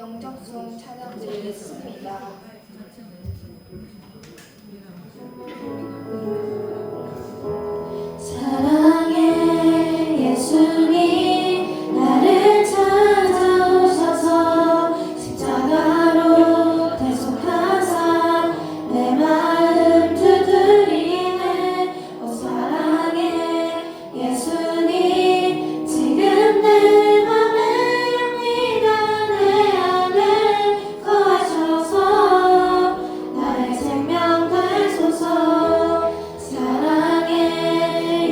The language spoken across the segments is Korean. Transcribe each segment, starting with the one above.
영적송 찬양 드리겠습니다. 사랑의 예수님 나를 찾아오셔서 십자가로 대속하사 내 마음 두드리네. 오 사랑의 예수님 지금 내 맘에 옵니다. 내 안에 거하셔서 나의 생명 되소서. 사랑의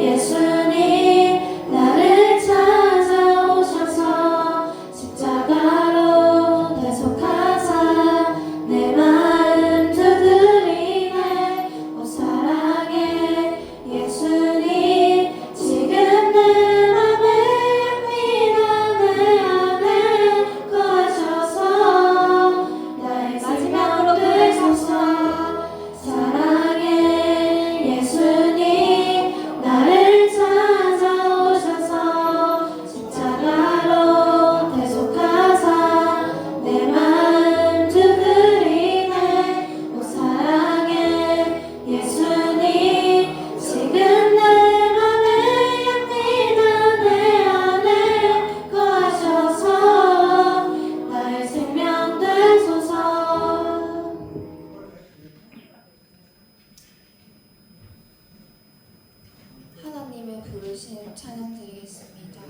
예수님 나를 찾아오셔서 십자가로 대속하사 내 마음 두드리네. 오 사랑의 예수님 지금 내 맘에 옵니다. 내 안에 거하셔서 나의 생명 되소서. 사랑의 예수님 나를 찾아오셔서 십자가로 대속하사 내 마음 두드리네. 오 사랑의 예수님 지금 내 맘에 옵니다. 내 안에 거하셔서 나의 생명 되소서. 하나님의 부르심 찬양 드리겠습니다.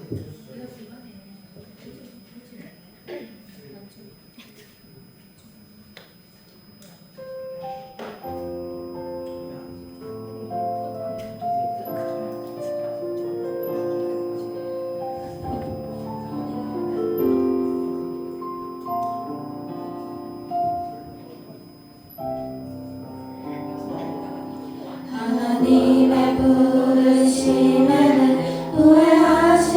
하나님의 부르심에는 후회하시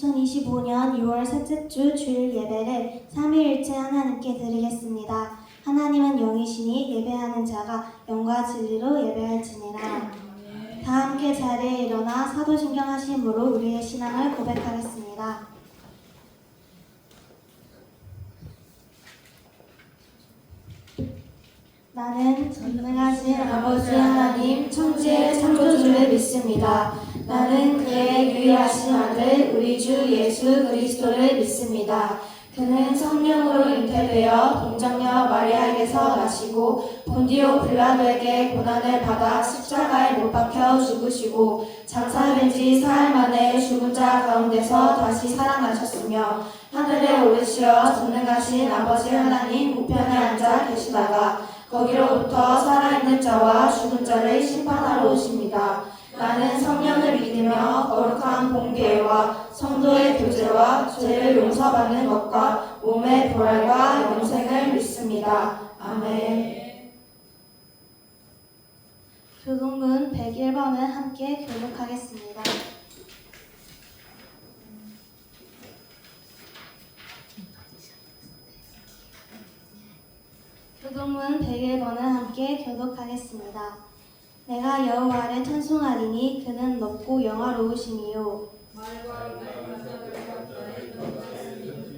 2025년 6월 셋째 주 주일 예배를 삼위일체 하나님께 드리겠습니다. 하나님은 영이시니 예배하는 자가 영과 진리로 예배할지니라. 다 함께 자리에 일어나 사도신경 하심으로 우리의 신앙을 고백하겠습니다. 나는 전능하신 아버지 하나님 천지의 창조주를 믿습니다. 나는 그의 유일하신 아들 우리 주 예수 그리스도를 믿습니다. 그는 성령으로 잉태되어 동정녀 마리아에게서 나시고 본디오 빌라도에게 고난을 받아 십자가에 못 박혀 죽으시고 장사된 지 사흘 만에 죽은 자 가운데서 다시 살아나셨으며 하늘에 오르시어 전능하신 아버지 하나님 우편에 앉아 계시다가 거기로부터 살아있는 자와 죽은 자를 심판하러 오십니다. 나는 성령을 믿으며 거룩한 봉교회와 성도의 교제와 죄를 용서받는 것과 몸의 부활과 영생을 믿습니다. 아멘. 교동문 101번을 함께 교독하겠습니다. 교동문 101번을 함께 교독하겠습니다. 내가 여호와를 찬송하리니 그는 높고 영화로우심이요.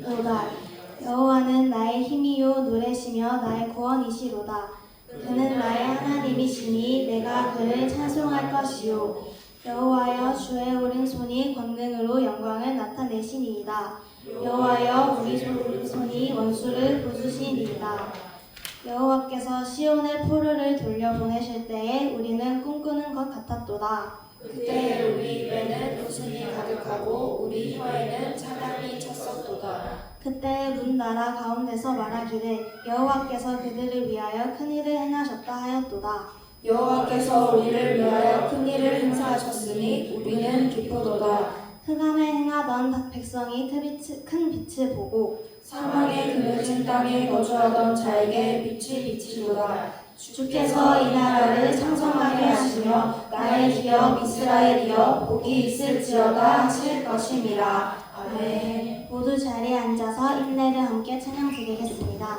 로다. 여호와는 나의 힘이요 노래시며 나의 구원이시로다. 그는 나의 하나님이시니 내가 그를 찬송할 것이요. 여호와여 주의 오른손이 권능으로 영광을 나타내시니이다. 여호와여 우리 손이 원수를 부수시니이다. 여호와께서 시온의 포로를 돌려보내실 때에 우리는 꿈꾸는 것 같았도다. 그때 우리 입에는 웃음이 가득하고 우리 혀에는 찬양이 찼었도다. 그때 문 나라 가운데서 말하기를 여호와께서 그들을 위하여 큰 일을 행하셨다 하였도다. 여호와께서 우리를 위하여 큰 일을 행사하셨으니 우리는 기쁘도다. 흑암에 행하던 백성이 큰 빛을 보고 사망의 그늘진 땅에 거주하던 자에게 빛이 비치도다. 주께서 이 나라를 창성하게 하시며 나의 기업 이스라엘이여 복이 있을지어다 하실 것임이라. 아멘. 모두 자리에 앉아서 인내를 함께 찬양 드리겠습니다.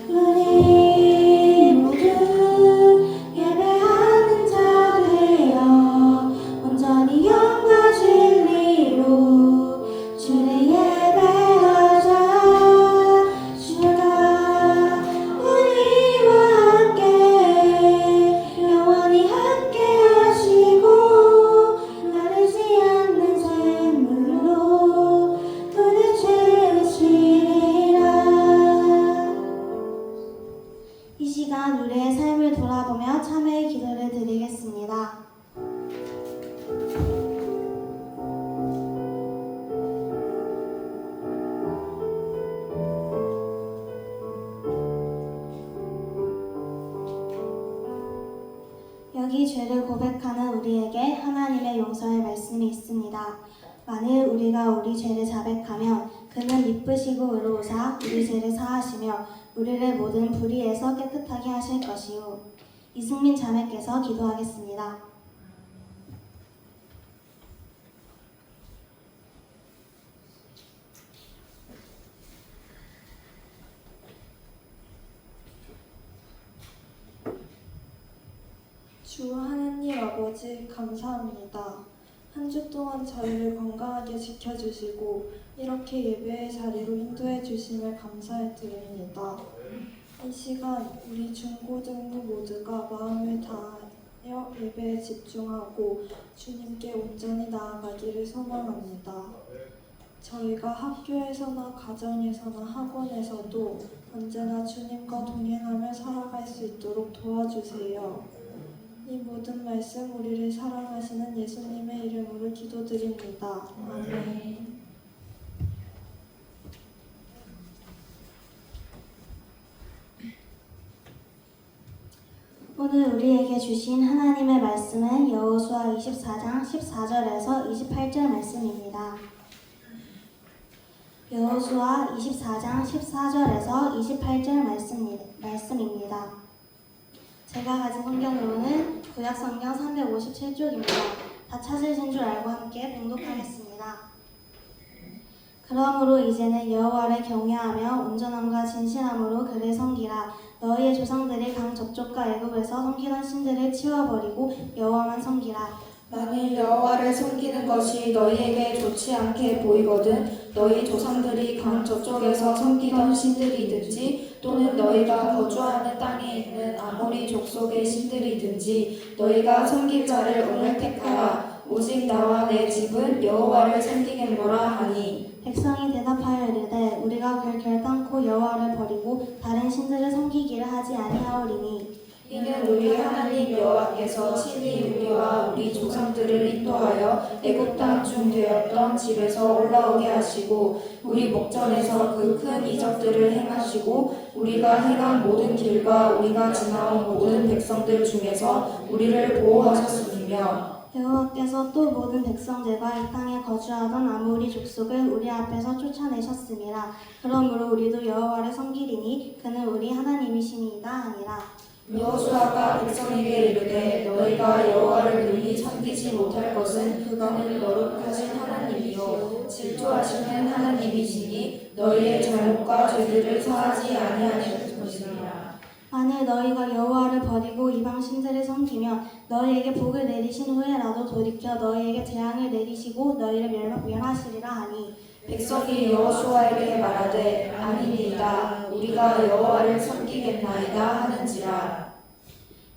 우리 모두 예배하는 자 되어 온전히 영과 진리로 주를 예배하자. 주가 우리와 함께 영원히 함께 하시고 마르지 않는 샘물로 돈을 채우시리라. 이 시간 우리의 삶을 돌아보며 참회의 기도를 드리겠습니다. 여기 죄를 고백하는 우리에게 하나님의 용서의 말씀이 있습니다. 만일 우리가 우리 죄를 자백하면 그는 미쁘시고 의로우사 우리 죄를 사하시며 우리를 모든 불의에서 깨끗하게 하실 것이요. 이승민 자매께서 기도하겠습니다. 주 하느님 아버지 감사합니다. 한 주 동안 저희를 건강하게 지켜주시고 이렇게 예배의 자리로 인도해 주심을 감사해 드립니다. 이 시간 우리 중고등부 모두가 마음을 다하여 예배에 집중하고 주님께 온전히 나아가기를 소망합니다. 저희가 학교에서나 가정에서나 학원에서도 언제나 주님과 동행하며 살아갈 수 있도록 도와주세요. 이 모든 말씀 우리를 사랑하시는 예수님의 이름으로 기도드립니다. 아멘. 오늘 우리에게 주신 하나님의 말씀은 여호수아 24장 14절에서 28절 말씀입니다. 여호수아 24장 14절에서 28절 말씀입니다. 제가 가진 성경으로는 구약 성경 357쪽입니다. 다 찾으신 줄 알고 함께 봉독하겠습니다. 그러므로 이제는 여호와를 경외하며 온전함과 진실함으로 그를 섬기라. 너희의 조상들이 강 저쪽과 애굽에서 섬기던 신들을 치워버리고 여호와만 섬기라. 만일 여호와를 섬기는 것이 너희에게 좋지 않게 보이거든 너희 조상들이 강 저쪽에서 섬기던 신들이든지 또는 너희가 거주하는 땅에 있는 아모리 족속의 신들이든지 너희가 섬길 자를 오늘 택하라. 오직 나와 내 집은 여호와를 섬기겠노라 하니 백성이 대답하여 이르되 우리가 결단코 여호와를 버리고 다른 신들을 섬기기를 하지 아니하오리니 이는 우리 하나님 여호와께서 친히 우리와 우리 조상들을 인도하여 애굽 땅 중 되었던 집에서 올라오게 하시고 우리 목전에서 그 큰 이적들을 행하시고 우리가 행한 모든 길과 우리가 지나온 모든 백성들 중에서 우리를 보호하셨으며 여호와께서 또 모든 백성들과 이 땅에 거주하던 아모리 족속을 우리 앞에서 쫓아내셨음이라. 그러므로 우리도 여호와를 섬기리니 그는 우리 하나님이시니이다 하니라. 여호수아가 백성에게 이르되 너희가 여호와를 능히 섬기지 못할 것은 그는 거룩하신 하나님이요 질투하시는 하나님이시니 너희의 잘못과 죄들을 사하지 아니하실 것이니라. 만일 너희가 여호와를 버리고 이방 신들을 섬기면 너희에게 복을 내리신 후에라도 돌이켜 너희에게 재앙을 내리시고 너희를 멸하시리라 하니 백성이 여호수아에게 말하되 아니니이다 우리가 여호와를 섬기겠나이다 하는지라.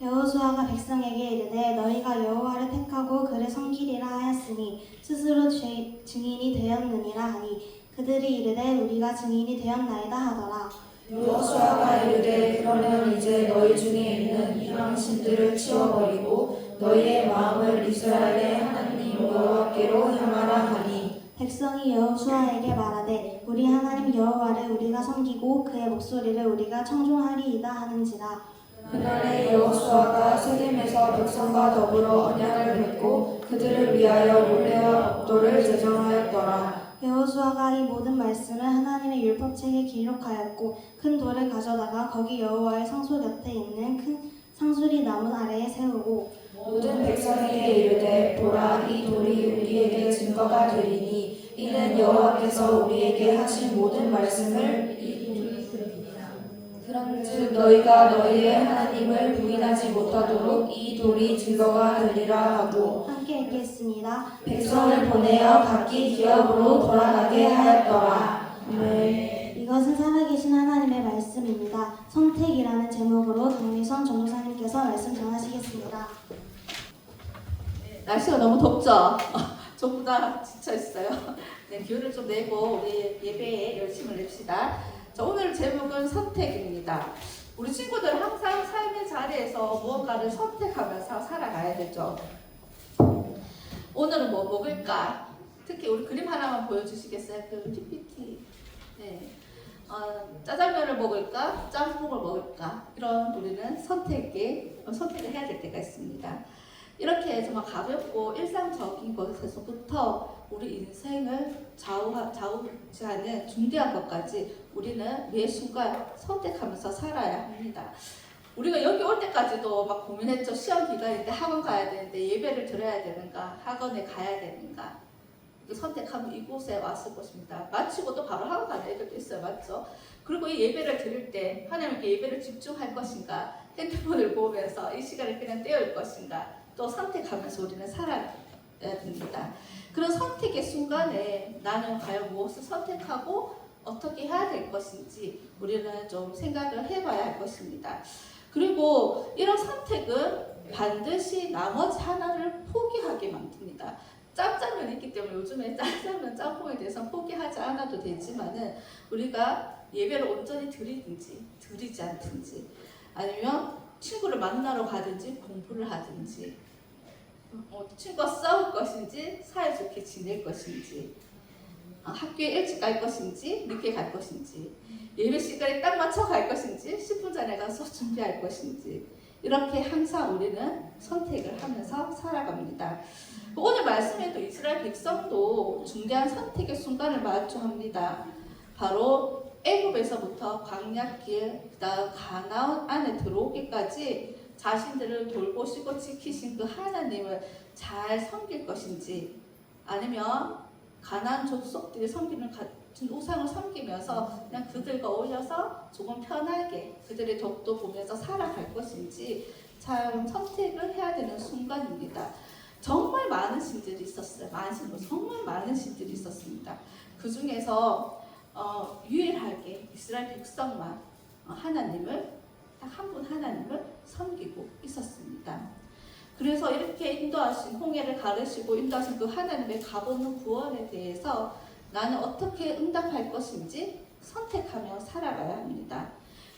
여호수아가 백성에게 이르되 너희가 여호와를 택하고 그를 섬기리라 하였으니 스스로 증인이 되었느니라 하니 그들이 이르되 우리가 증인이 되었나이다 하더라. 여호수아가 이르되 그러면 이제 너희 중에 있는 이방 신들을 치워버리고 너희의 마음을 이스라엘의 하나님 여호와께로 향하라 하니 백성이 여호수아에게 말하되 우리 하나님 여호와를 우리가 섬기고 그의 목소리를 우리가 청종하리이다 하는지라. 그날에 여호수아가 세겜에서 백성과 더불어 언약을 맺고 그들을 위하여 율례와 법도를 제정하였더라. 여호수아가 이 모든 말씀을 하나님의 율법책에 기록하였고 큰 돌을 가져다가 거기 여호와의 성소 곁에 있는 큰 상수리 나무 아래에 세우고 모든 백성에게 이르되 보라 이 돌이 우리에게 증거가 되리니 이는 여호와께서 우리에게 하신 모든 말씀을 그런즉 너희가 너희의 하나님을 부인하지 못하도록 이 돌이 증거가 되리라 하고 함께 읽겠습니다. 백성을 보내어 각기 기업으로 돌아가게 하였더라. 이것은 살아계신 하나님의 말씀입니다. 선택이라는 제목으로 강미선 전도사님께서 말씀 전하시겠습니다. 날씨가 너무 덥죠? 전부 다 지쳐있어요. 네, 기운을 좀 내고 우리 예배에 열심을 냅시다. 자, 오늘 제목은 선택입니다. 우리 친구들 항상 삶의 자리에서 무언가를 선택하면서 살아가야 되죠. 오늘은 뭐 먹을까? 특히 우리 그림 하나만 보여주시겠어요? 그 PPT. 네. 짜장면을 먹을까? 짬뽕을 먹을까? 이런 우리는 선택을 해야 될 때가 있습니다. 이렇게 정말 가볍고 일상적인 것에서부터 우리 인생을 좌우지하는 중대한 것까지 우리는 매 순간 선택하면서 살아야 합니다. 우리가 여기 올 때까지도 막 고민했죠. 시험 기간인데 학원 가야 되는데 예배를 들어야 되는가? 학원에 가야 되는가? 선택하면 이곳에 왔을 것입니다. 마치고 또 바로 학원 가는 애들도 있어요. 맞죠? 그리고 이 예배를 드릴 때 하나님께 예배를 집중할 것인가? 핸드폰을 보면서 이 시간을 그냥 떼어올 것인가? 또 선택하면서 우리는 살아야 됩니다. 그런 선택의 순간에 나는 과연 무엇을 선택하고 어떻게 해야 될 것인지 우리는 좀 생각을 해봐야 할 것입니다. 그리고 이런 선택은 반드시 나머지 하나를 포기하게 만듭니다. 짬짜면이 있기 때문에 요즘에 짜장면, 짬뽕에 대해서 포기하지 않아도 되지만은 우리가 예배를 온전히 드리지 않든지 아니면 친구를 만나러 가든지 공부를 하든지 친구와 싸울 것인지 사이좋게 지낼 것인지 학교에 일찍 갈 것인지 늦게 갈 것인지 예배 시간에 딱 맞춰 갈 것인지 10분 전에 가서 준비할 것인지 이렇게 항상 우리는 선택을 하면서 살아갑니다. 오늘 말씀에도 이스라엘 백성도 중대한 선택의 순간을 마주합니다. 바로 애굽에서부터 광야길, 그다음 가나안 안에 들어오기까지 자신들을 돌보시고 지키신 그 하나님을 잘 섬길 것인지, 아니면 가나안 족속들이 섬기는 같은 우상을 섬기면서 그냥 그들과 어울려서 조금 편하게 그들의 덕도 보면서 살아갈 것인지 참 선택을 해야 되는 순간입니다. 정말 많은 신들이 있었어요. 정말 많은 신들이 있었습니다. 그 중에서 유일하게 이스라엘 백성만 하나님을, 딱 한 분 하나님을 섬기고 있었습니다. 그래서 이렇게 인도하신, 홍해를 가르시고 인도하신 그 하나님의 가보는 구원에 대해서 나는 어떻게 응답할 것인지 선택하며 살아가야 합니다.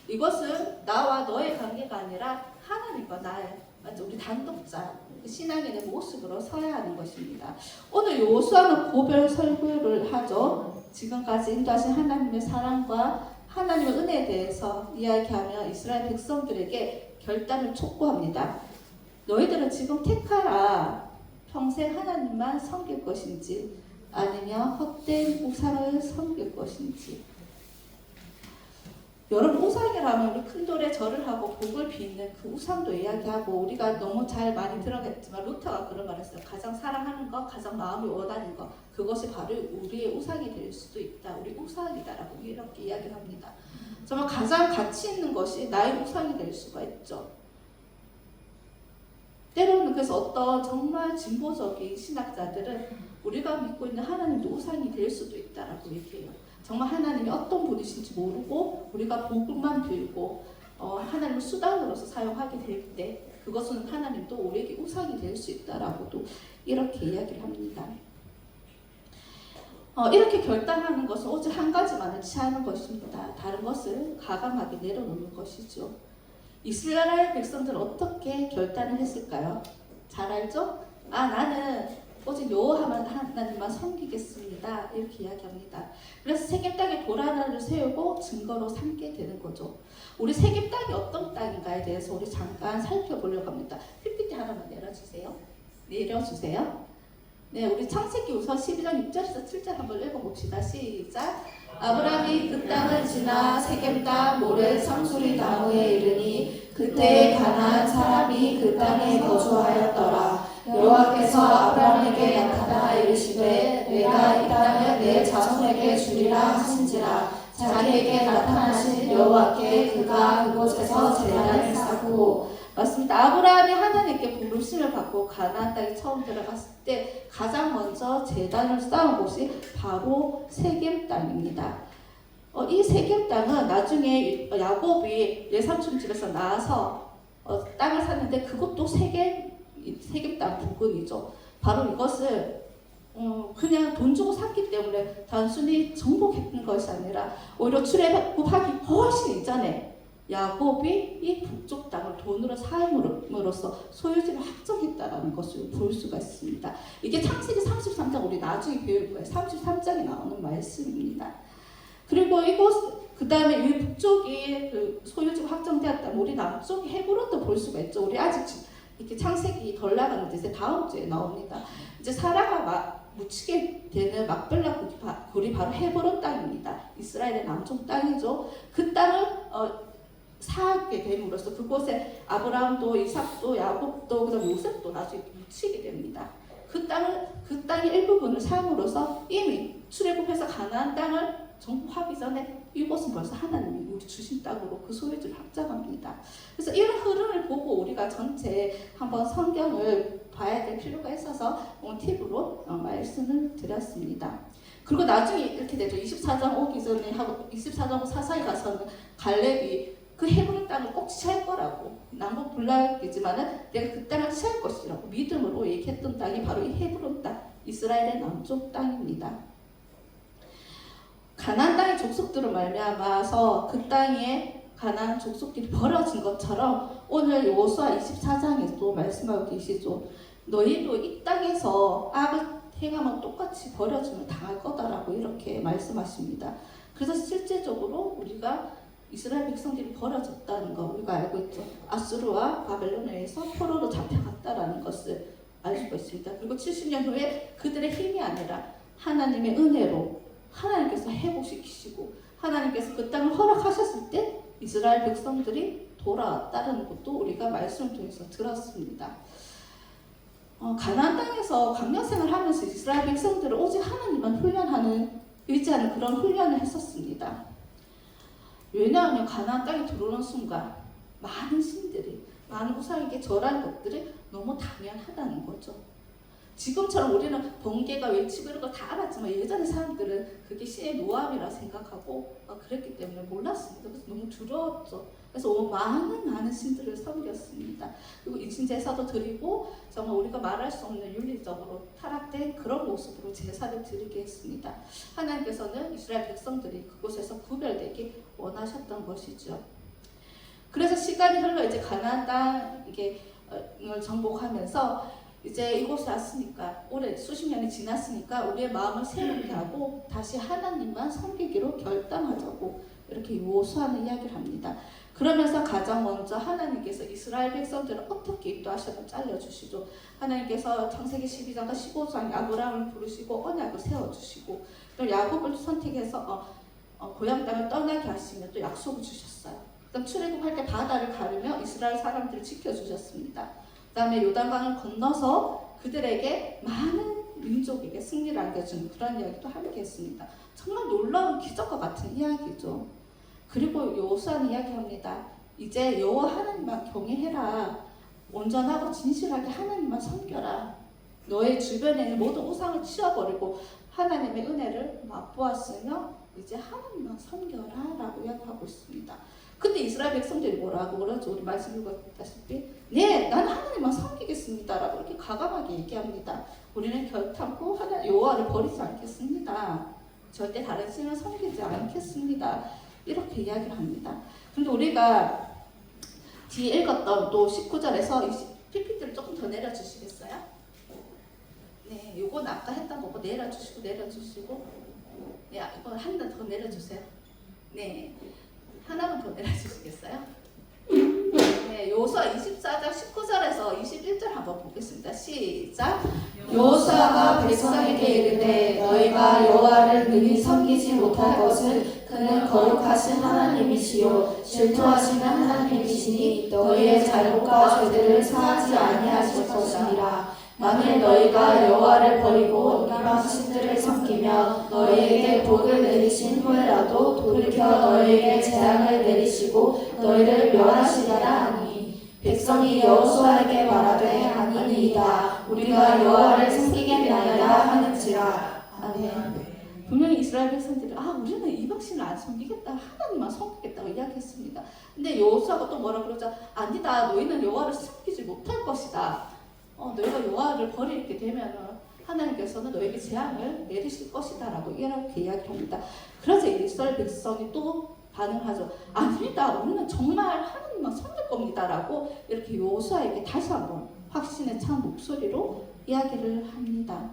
이것은 나와 너의 관계가 아니라 하나님과 나의, 우리 단독자, 신앙인의 모습으로 서야 하는 것입니다. 오늘 여호수아는 고별 설교를 하죠. 지금까지 인도하신 하나님의 사랑과 하나님의 은혜에 대해서 이야기하며 이스라엘 백성들에게 결단을 촉구합니다. 너희들은 지금 택하라. 평생 하나님만 섬길 것인지 아니면 헛된 우상을 섬길 것인지. 여러분, 우상이라면 우리 큰돌에 절을 하고 복을 빚는 그 우상도 이야기하고, 우리가 너무 잘 많이 들어갔지만 루터가 그런 말을 했어요. 가장 사랑하는 것, 가장 마음이 원하는 것, 그것이 바로 우리의 우상이 될 수도 있다. 우리 우상이다라고 이렇게 이야기를 합니다. 정말 가장 가치 있는 것이 나의 우상이 될 수가 있죠. 때로는 그래서 어떤 정말 진보적인 신학자들은 우리가 믿고 있는 하나님도 우상이 될 수도 있다라고 얘기해요. 정말 하나님이 어떤 분이신지 모르고 우리가 복만 빌고 하나님을 수단으로서 사용하게 될 때 그것은 하나님도 우리에게 우상이 될 수 있다라고도 이렇게 이야기를 합니다. 이렇게 결단하는 것은 오직 한 가지만을 취하는 것입니다. 다른 것을 가감하게 내려놓는 것이죠. 이스라엘 백성들은 어떻게 결단을 했을까요? 잘 알죠? 나는 오직 여호와 하나님만 섬기겠습니다. 이렇게 이야기합니다. 그래서 세겜 땅에 돌 하나를 세우고 증거로 삼게 되는 거죠. 우리 세겜 땅이 어떤 땅인가에 대해서 우리 잠깐 살펴보려고 합니다. PPT 하나만 내려주세요. 네, 우리 창세기 우선 12장 6절에서 7절 한번 읽어봅시다. 시작. 아브라함이 그 땅을 지나 세겜 땅 모레 상수리 나무에 이르니 그때 가나안 사람이 그 땅에 거주하였더라. 여호와께서 아브라함에게 나타나 이르시되 내가 이 땅을 내 자손에게 주리라 하신지라. 자기에게 나타나신 여호와께 그가 그곳에서 제단을 쌓고. 맞습니다. 아브라함이 하나님께 부르심을 받고 가나안 땅에 처음 들어갔을 때 가장 먼저 제단을 쌓은 곳이 바로 세겜 땅입니다. 이 세겜 땅은 나중에 야곱이 외삼촌 집에서 나와서 땅을 샀는데 그것도 세겜 땅 부근이죠. 바로 이것을 그냥 돈 주고 샀기 때문에 단순히 정복했던 것이 아니라 오히려 출애굽하기 훨씬 이전에 야곱이 이 북쪽 땅을 돈으로 사용으로써 소유지를 확정했다라는 것을 볼 수가 있습니다. 이게 창세기 33장 우리 나중에 배울 거예요. 33장에 나오는 말씀입니다. 그리고 이곳 그 다음에 이 북쪽이 그 소유지가 확정되었다면 우리 남쪽이 헤브론도 볼 수가 있죠. 우리 아직 이렇게 창세기 덜 나갔는데 이제 다음 주에 나옵니다. 이제 사라가 묻히게 되는 막벨라 굴이 바로 헤브론 땅입니다. 이스라엘의 남쪽 땅이죠. 그 땅을 사게 됨으로써 그곳에 아브라함도 이삭도 야곱도 그다음 요셉도 나중에 묻히게 됩니다. 그 땅의 일부분을 사용으로써 이미 출애굽해서 가나안 땅을 정복하기 전에 이곳은 벌써 하나님이 우리 주신 땅으로 그 소유지를 확정합니다. 그래서 이런 흐름을 보고 우리가 전체 한번 성경을 봐야 될 필요가 있어서 팁으로 말씀을 드렸습니다. 그리고 나중에 이렇게 되죠. 24장 오기 전에 하고 24장 사사에 가서는 갈렙이 그 헤브론 땅을 꼭 취할 거라고, 남북 불락이지만은 내가 그 땅을 취할 것이라고 믿음으로 얘기했던 땅이 바로 이 헤브론 땅, 이스라엘의 남쪽 땅입니다. 가나안 땅의 족속들을 말미암아서 그 땅에 가나안 족속들이 벌어진 것처럼 오늘 여호수아 24장에도 말씀하고 계시죠. 너희도 이 땅에서 악을 행하면 똑같이 버려짐을 당할 거다라고 이렇게 말씀하십니다. 그래서 실제적으로 우리가 이스라엘 백성들이 버려졌다는 거 우리가 알고 있죠. 아수르와 바벨론에 의해서 포로로 잡혀갔다라는 것을 알 수가 있습니다. 그리고 70년 후에 그들의 힘이 아니라 하나님의 은혜로 하나님께서 회복시키시고 하나님께서 그 땅을 허락하셨을 때 이스라엘 백성들이 돌아왔다는 것도 우리가 말씀을 통해서 들었습니다. 가나안 땅에서 광야생활을 하면서 이스라엘 백성들은 오직 하나님만 훈련하는, 의지하는 그런 훈련을 했었습니다. 왜냐하면 가나안 땅에 들어오는 순간 많은 신들이, 많은 우상에게 절하는 것들이 너무 당연하다는 거죠. 지금처럼 우리는 번개가 외치고 이런 거 다 알았지만 예전의 사람들은 그게 신의 노함이라 생각하고 그랬기 때문에 몰랐습니다. 그래서 너무 두려웠죠. 그래서 많은 신들을 섬겼습니다. 그리고 이진 제사도 드리고 정말 우리가 말할 수 없는 윤리적으로 타락된 그런 모습으로 제사를 드리게 했습니다. 하나님께서는 이스라엘 백성들이 그곳에서 구별되기 원하셨던 것이죠. 그래서 시간이 흘러 이제 가나안 땅을 정복하면서 이제 이곳에 왔으니까 오래 수십 년이 지났으니까 우리의 마음을 새롭게 하고 다시 하나님만 섬기기로 결단하자고 이렇게 요수아는 이야기를 합니다. 그러면서 가장 먼저 하나님께서 이스라엘 백성들을 어떻게 인도하셨는지 알려주시죠. 하나님께서 창세기 12장과 15장 아브라함을 부르시고 언약을 세워주시고 또 야곱을 선택해서 고향 땅을 떠나게 하시며 또 약속을 주셨어요. 그다음 출애굽할 때 바다를 가르며 이스라엘 사람들을 지켜주셨습니다. 그 다음에 요단강을 건너서 그들에게 많은 민족에게 승리를 안겨주는 그런 이야기도 함께 했습니다. 정말 놀라운 기적과 같은 이야기죠. 그리고 요수아는 이야기합니다. 이제 여호와 하나님만 경외해라. 온전하고 진실하게 하나님만 섬겨라. 너의 주변에 있는 모든 우상을 치워버리고 하나님의 은혜를 맛보았으며 이제 하나님만 섬겨라 라고 이야기하고 있습니다. 근데 이스라엘 백성들이 뭐라고 그러죠? 우리 말씀 읽었다시피 네, 나는 하나님만 섬기겠습니다 라고 이렇게 과감하게 얘기합니다. 우리는 결탄코 여호와를 버리지 않겠습니다. 절대 다른 신을 섬기지 않겠습니다. 이렇게 이야기를 합니다. 근데 우리가 뒤에 읽었던 또 19절에서 PPT를 조금 더 내려주시겠어요? 네, 요건 아까 했던 거고 내려주시고 네, 이거 한 번 더 내려주세요. 네, 하나만 더 내려주시겠어요? 네, 요수아 24장 19절에서 21절 한번 보겠습니다. 시작. 여호수아가 백성에게 이르되 너희가 여호와를 능히 섬기지 못할 것은 그는 거룩하신 하나님이시요 질투하시는 하나님이시니 너희의 잘못과 죄들을 사하지 아니하실 것이니라. 만일 너희가 여호와를 버리고 이방 신들을 섬기며 너희에게 복을 내리신 후에라도 돌이켜 너희에게 재앙을 내리시고 너희를 멸하시리라 하니 백성이 여호수아에게 말하되 아니이다 우리가 여호와를 섬기겠나이다 하는지라. 아멘. 분명히 이스라엘 백성들이 우리는 이방신을 안 섬기겠다, 하나님만 섬기겠다고 이야기했습니다. 근데 여호수아가 또 뭐라 그러죠? 아니다, 너희는 여호와를 섬기지 못할 것이다. 너희가 여호와를 버리게 되면 하나님께서는 너에게 재앙을 내리실 것이다 라고 이렇게 이야기합니다. 그래서 이스라엘 백성이 또 반응하죠. 아닙니다, 우리는 정말 하나님만 섬길 겁니다 라고 이렇게 여호수아에게 다시 한번 확신에 찬 목소리로 이야기를 합니다.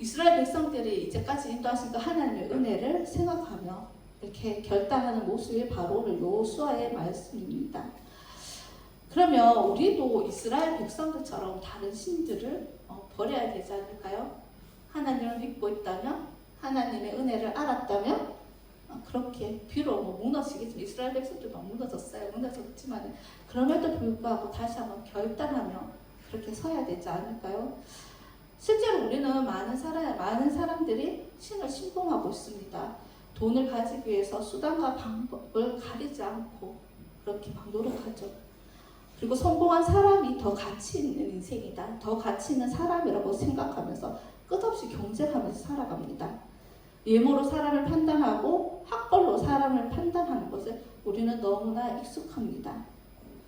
이스라엘 백성들이 이제까지 인도하신 그 하나님의 은혜를 생각하며 이렇게 결단하는 모습이 바로 오늘 여호수아의 말씀입니다. 그러면 우리도 이스라엘 백성들처럼 다른 신들을 버려야 되지 않을까요? 하나님을 믿고 있다면, 하나님의 은혜를 알았다면 그렇게 비록 무너지겠지만 이스라엘 백성들도 무너졌어요. 무너졌지만 그럼에도 불구하고 다시 한번 결단하며 그렇게 서야 되지 않을까요? 실제로 우리는 많은 사람들이 신을 신봉하고 있습니다. 돈을 가지기 위해서 수단과 방법을 가리지 않고 그렇게 막 노력하죠. 그리고 성공한 사람이 더 가치 있는 인생이다, 더 가치 있는 사람이라고 생각하면서 끝없이 경쟁하면서 살아갑니다. 외모로 사람을 판단하고 학벌로 사람을 판단하는 것에 우리는 너무나 익숙합니다.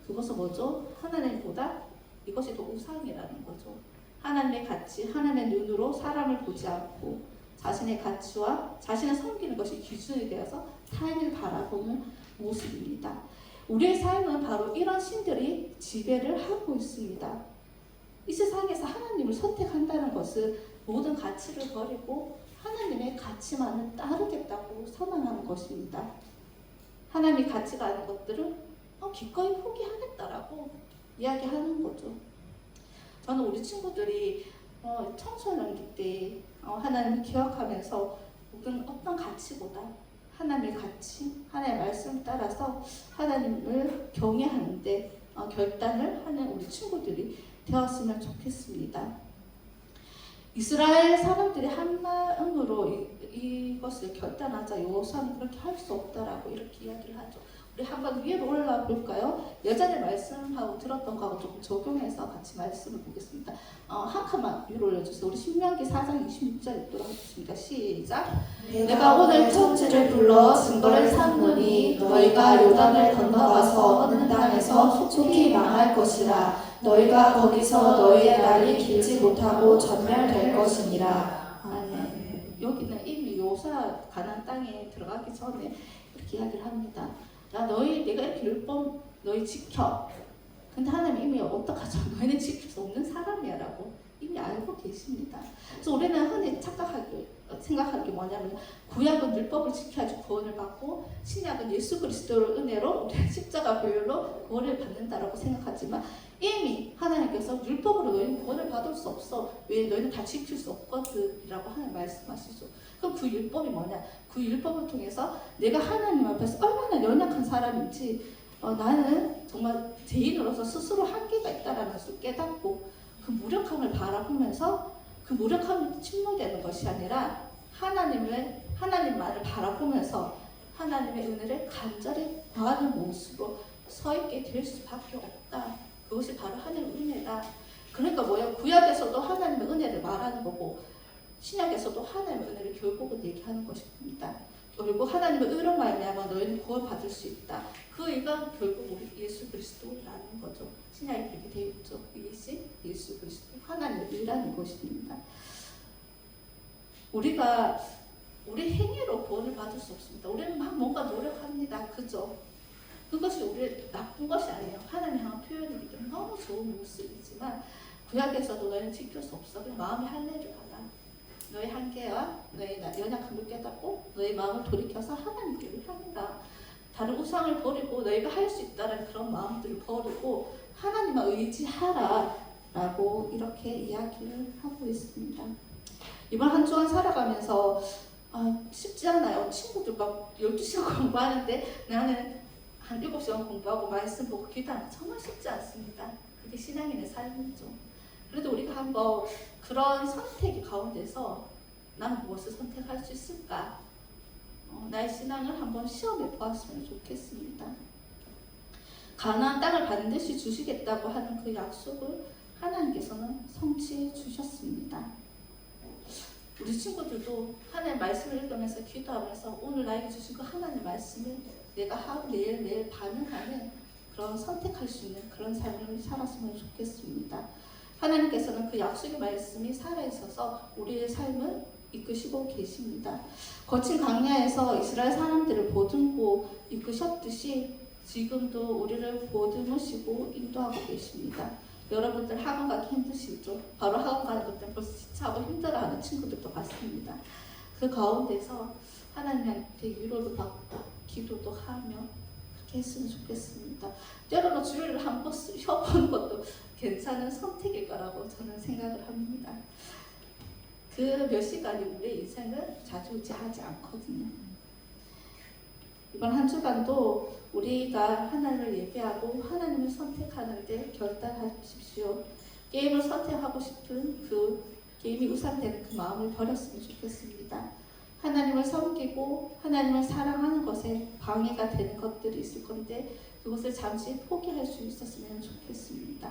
그것은 뭐죠? 하나님보다 이것이 더 우상이라는 거죠. 하나님의 가치, 하나님의 눈으로 사람을 보지 않고 자신의 가치와 자신을 섬기는 것이 기준이 되어서 타인을 바라보는 모습입니다. 우리의 삶은 바로 이런 신들이 지배를 하고 있습니다. 이 세상에서 하나님을 선택한다는 것은 모든 가치를 버리고 하나님의 가치만을 따르겠다고 선언하는 것입니다. 하나님의 가치가 아닌 것들을 기꺼이 포기하겠다라고 이야기하는 거죠. 저는 우리 친구들이 청소년기 때 하나님을 기억하면서 어떤 가치보다 하나님의 가치, 하나님의 말씀을 따라서 하나님을 경외하는데 결단을 하는 우리 친구들이 되었으면 좋겠습니다. 이스라엘 사람들이 한 마음으로 이것을 결단하자 요사는 그렇게 할 수 없다라고 이렇게 이야기를 하죠. 우리 한번 위로 올라가 볼까요? 예전에 말씀하고 들었던 거하고 조금 적용해서 같이 말씀을 보겠습니다. 한 칸만 위로 올려주세요. 우리 신명기 4장 26절 읽도록 하겠습니다. 시작. 내가 오늘 천지를 불러 증거를 삼노니 너희가 요단을 건너가서 얻는 땅에서 속히 망할 것이라. 너희가 거기서 너희의 날이 길지 못하고 전멸될 것이니라. 아멘. 여기는 이미 요사 가나안 땅에 들어가기 전에 이렇게 이야기를 합니다. 야, 내가 이렇게 율법 너희 지켜. 근데 하나님 이미 어떡하죠? 너희는 지킬 수 없는 사람이야라고 이미 알고 계십니다. 그래서 우리는 흔히 생각하는 게 뭐냐면 구약은 율법을 지켜야지 구원을 받고 신약은 예수 그리스도의 은혜로 우리 십자가 보혈로 구원을 받는다라고 생각하지만 이미 하나님께서 율법으로 너희는 구원을 받을 수 없어. 왜? 너희는 다 지킬 수 없거든 라고 하나님 말씀하시죠. 그럼 그 율법이 뭐냐? 그 율법을 통해서 내가 하나님 앞에서 얼마나 연약한 사람인지 나는 정말 죄인으로서 스스로 한계가 있다라는 것을 깨닫고 그 무력함을 바라보면서 그 무력함이 침몰되는 것이 아니라 하나님만을 바라보면서 하나님의 은혜를 간절히 구하는 모습으로 서 있게 될 수밖에 없다. 그것이 바로 하나님의 은혜다. 그러니까 뭐예요? 구약에서도 하나님의 은혜를 말하는 거고 신약에서도 하나님의 은혜를 결국은 얘기하는 것입니다. 결국 하나님의 의로 말미암아 너희는 구원받을 수 있다. 그 의가 결국 우리 예수 그리스도라는 거죠. 신약에 그렇게 되어 있죠. 이것이 예수 그리스도 하나님의 의라는 것입니다. 우리가 우리 행위로 구원을 받을 수 없습니다. 우리는 막 뭔가 노력합니다. 그죠? 그것이 우리 나쁜 것이 아니에요. 하나님 향한 표현이기 때문에 너무 좋은 모습이지만 구약에서도 너희는 지킬 수 없어. 그냥 마음의 할례를 받아. 너의 한계와 너의 연약함을 깨닫고 너의 마음을 돌이켜서 하나님께로 향해라. 다른 우상을 버리고 너희가 할 수 있다는 그런 마음들을 버리고 하나님만 의지하라 라고 이렇게 이야기를 하고 있습니다. 이번 한 주간 살아가면서 쉽지 않아요. 친구들 막 12시간 공부하는데 나는 한 7시간 공부하고 말씀 보고 기도하는 정말 쉽지 않습니다. 그게 신앙인의 삶이죠. 그래도 우리가 한번 그런 선택의 가운데서 난 무엇을 선택할 수 있을까? 나의 신앙을 한번 시험해 보았으면 좋겠습니다. 가나안 땅을 반드시 주시겠다고 하는 그 약속을 하나님께서는 성취해 주셨습니다. 우리 친구들도 하나님의 말씀을 읽으면서 기도하면서 오늘 나에게 주신 그 하나님의 말씀을 내가 하루 매일 반응하는 그런 선택할 수 있는 그런 삶을 살았으면 좋겠습니다. 하나님께서는 그 약속의 말씀이 살아있어서 우리의 삶을 이끄시고 계십니다. 거친 광야에서 이스라엘 사람들을 보듬고 이끄셨듯이 지금도 우리를 보듬으시고 인도하고 계십니다. 여러분들 학원 가기 힘드시죠? 바로 학원 가는 것 때문에 벌써 지치고 힘들어하는 친구들도 봤습니다. 그 가운데서 하나님한테 위로도 받고 기도도 하며 그렇게 했으면 좋겠습니다. 때로는 주일을 한번 쉬어보는 것도 괜찮은 선택일 거라고 저는 생각을 합니다. 그 몇 시간이 우리의 인생을 좌지우지하지 않거든요. 이번 한 주간도 우리가 하나님을 예배하고 하나님을 선택하는데 결단하십시오. 게임을 선택하고 싶은 그 게임이 우상되는 그 마음을 버렸으면 좋겠습니다. 하나님을 섬기고 하나님을 사랑하는 것에 방해가 되는 것들이 있을 건데 그것을 잠시 포기할 수 있었으면 좋겠습니다.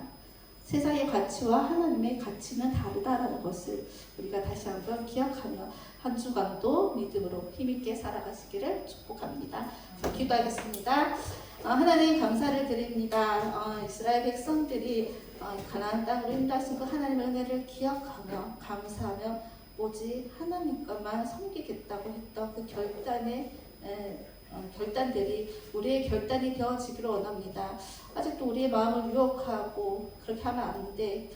세상의 가치와 하나님의 가치는 다르다라는 것을 우리가 다시 한번 기억하며 한 주간도 믿음으로 힘있게 살아가시기를 축복합니다. 자, 기도하겠습니다. 하나님 감사를 드립니다. 이스라엘 백성들이 가나안 땅으로 인도하신 그 하나님의 은혜를 기억하며 감사하며 오직 하나님 것만 섬기겠다고 했던 그 결단들이 우리의 결단이 되어지기를 원합니다. 아직도 우리의 마음을 유혹하고 그렇게 하면 안 돼.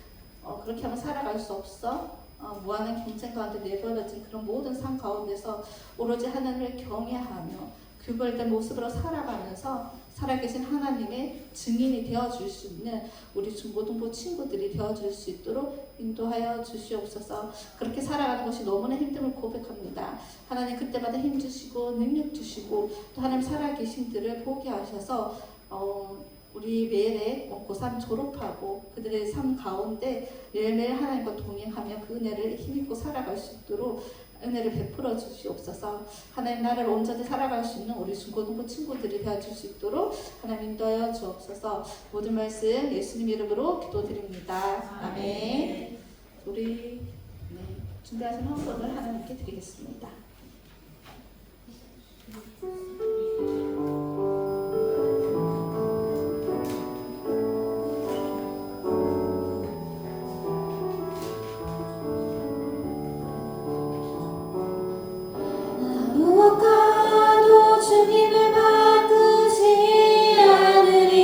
그렇게 하면 살아갈 수 없어. 무한한 경쟁 가운데 내버려진 그런 모든 삶 가운데서 오로지 하나님을 경외하며 구별된 모습으로 살아가면서 살아계신 하나님의 증인이 되어줄 수 있는 우리 중고등부 친구들이 되어줄 수 있도록 인도하여 주시옵소서. 그렇게 살아가는 것이 너무나 힘듦을 고백합니다. 하나님 그때마다 힘 주시고 능력 주시고 또 하나님 살아계신들을 보게 하셔서 우리 매일에 고3 졸업하고 그들의 삶 가운데 매일매일 하나님과 동행하며 그 은혜를 힘입고 살아갈 수 있도록 은혜를 베풀어 주시옵소서. 하나님 나라를 온전히 살아갈 수 있는 우리 중고등부 친구들이 되어줄 수 있도록 하나님 인도하여 주옵소서. 모든 말씀 예수님 이름으로 기도드립니다. 아멘. 우리 준비하신 헌금을 하나님께 드리겠습니다. 무엇과도 주님을 바꾸지 않으리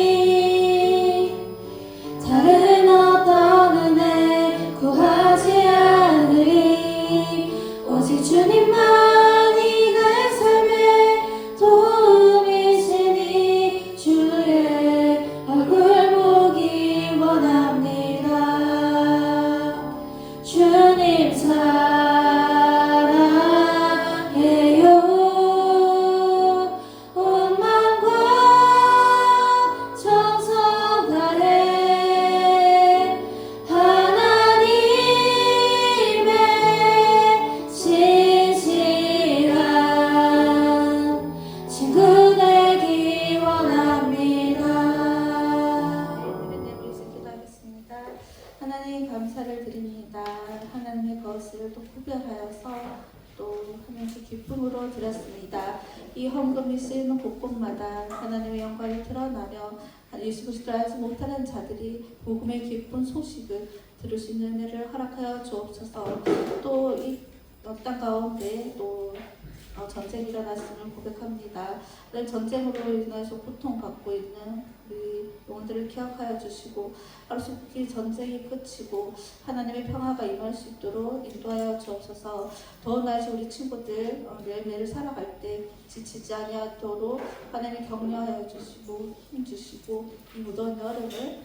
다른 어떤 은혜 구하지 않으리 오직 주님만이 내 삶의 도움이시니 주의 얼굴 보기 원합니다. 주님 하나님 감사를 드립니다. 하나님의 것을 또 구별하여서 또 하면서 기쁨으로 드렸습니다. 이 헌금이 쓰이는 곳곳마다 하나님의 영광이 드러나며 예수 그리스도를 알지 못하는 자들이 복음의 기쁜 소식을 들을 수 있는 은혜를 허락하여 주옵소서. 또 이 땅 가운데 또 전쟁이 일어났음을 고백합니다. 전쟁으로 인해서 고통받고 있는 우리 영혼들을 기억하여 주시고 하루속히 전쟁이 그치고 하나님의 평화가 임할 수 있도록 인도하여 주옵소서. 더운 날씨 우리 친구들 매일매일 살아갈 때 지치지 아니하도록 하나님이 격려하여 주시고 힘주시고 이 무더운 여름을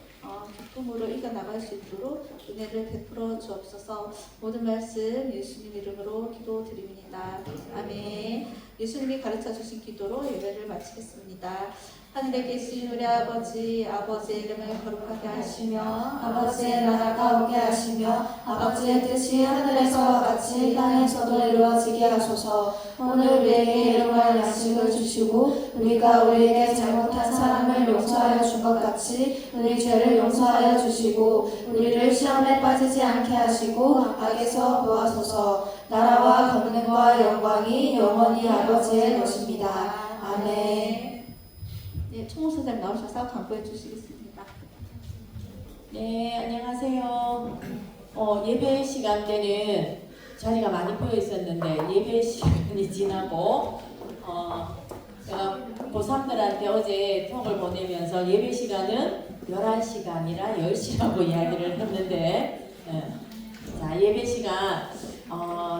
기쁨으로 이겨나갈 수 있도록 은혜를 베풀어 주옵소서. 모든 말씀 예수님 이름으로 기도드립니다. 아멘. 예수님이 가르쳐 주신 기도로 예배를 마치겠습니다. 하늘에 계신 우리 아버지, 아버지의 이름을 거룩하게 하시며 아버지의 나라가 오게 하시며 아버지의 뜻이 하늘에서와 같이 땅에서도 이루어지게 하소서. 오늘 우리에게 일용할 양식을 주시고 우리가 우리에게 잘못한 사람을 용서하여 준 것 같이 우리 죄를 용서하여 주시고 우리를 시험에 빠지지 않게 하시고 악에서 구하소서. 나라와 권능과 영광이 영원히 아버지의 것입니다. 아멘. 네, 총무소장 나오셔서 강구해 주시겠습니다. 네, 안녕하세요. 예배 시간 때는 자리가 많이 비어 있었는데 예배 시간이 지나고 제가 고3들한테 어제 톡을 보내면서 예배 시간은 11시가 아니라 10시라고 이야기를 했는데 자, 예배 시간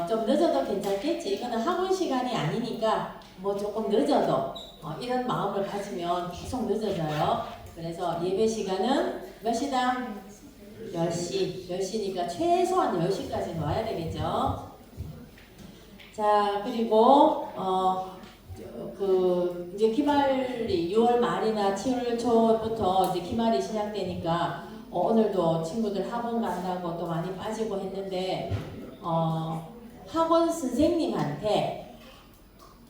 좀 늦어도 괜찮겠지. 이거는 학원 시간이 아니니까 뭐 조금 늦어도 이런 마음을 가지면 계속 늦어져요. 그래서 예배 시간은 몇 시당? 10시. 10시니까 최소한 10시까지는 와야 되겠죠. 자, 그리고 이제 기말이 6월 말이나 7월 초부터 이제 기말이 시작되니까 오늘도 친구들 학원 간다고 또 많이 빠지고 했는데 학원 선생님한테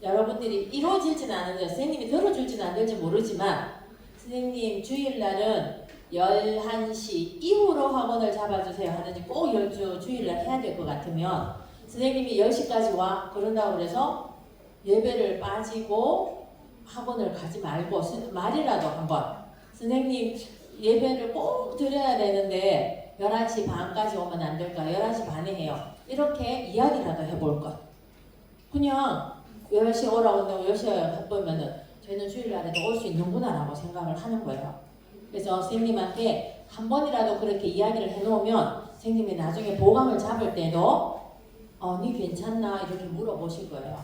여러분들이 이루어질지는 않은데 선생님이 들어줄지는 안 될지 모르지만 선생님 주일날은 11시 이후로 학원을 잡아주세요 하는지 꼭 주일날 해야 될 것 같으면 선생님이 10시까지 와 그런다고 그래서 예배를 빠지고 학원을 가지 말고 말이라도 한번 선생님 예배를 꼭 드려야 되는데 11시 반까지 오면 안 될까? 11시 반에 해요. 이렇게 이야기라도 해볼 것. 그냥 10시에 오라고 한다고 10시에 해보면은 저희는 주일날에도 올 수 있는구나 라고 생각을 하는 거예요. 그래서 선생님한테 한 번이라도 그렇게 이야기를 해놓으면 선생님이 나중에 보강을 잡을 때도 니 괜찮나? 이렇게 물어보실 거예요.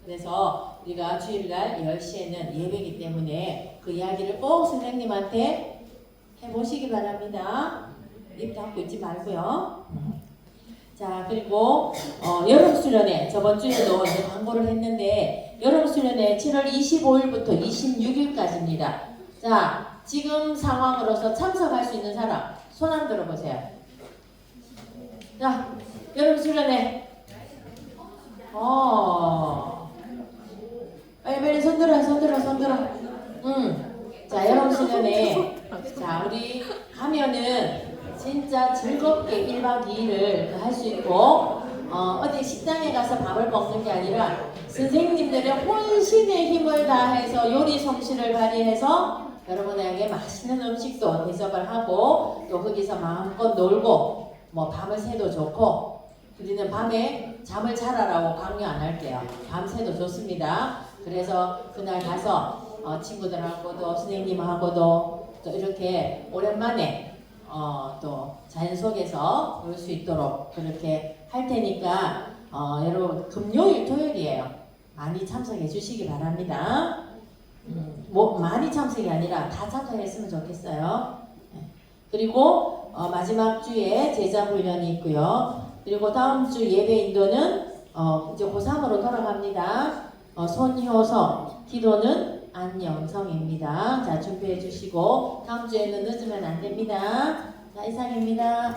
그래서 우리가 주일날 10시에는 예배이기 때문에 그 이야기를 꼭 선생님한테 해보시기 바랍니다. 입 닫고 있지 말고요. 자, 그리고 여름 수련회 저번 주에도 이제 광고를 했는데 여름 수련회 7월 25일부터 26일까지입니다. 자, 지금 상황으로서 참석할 수 있는 사람 손 한 들어보세요. 자, 여름 수련회. 빨리 손 들어. 자, 여름 수련회. 자, 우리 가면은 진짜 즐겁게 1박 2일을 할 수 있고 어디 식당에 가서 밥을 먹는 게 아니라 선생님들의 혼신의 힘을 다해서 요리 솜씨를 발휘해서 여러분에게 맛있는 음식도 대접을 하고 또 거기서 마음껏 놀고 뭐 밤을 새도 좋고 우리는 밤에 잠을 자라라고 강요 안 할게요. 밤새도 좋습니다. 그래서 그날 가서 친구들하고도 선생님하고도 또 이렇게 오랜만에 또 자연 속에서 놀 수 있도록 그렇게 할 테니까 여러분 금요일 토요일이에요. 많이 참석해 주시기 바랍니다. 뭐 많이 참석이 아니라 다 참석했으면 좋겠어요. 그리고 마지막 주에 제자 훈련이 있고요. 그리고 다음 주 예배 인도는 이제 고3으로 돌아갑니다. 손효성, 기도는 안영성입니다. 자, 준비해 주시고 다음 주에는 늦으면 안 됩니다. 자, 이상입니다.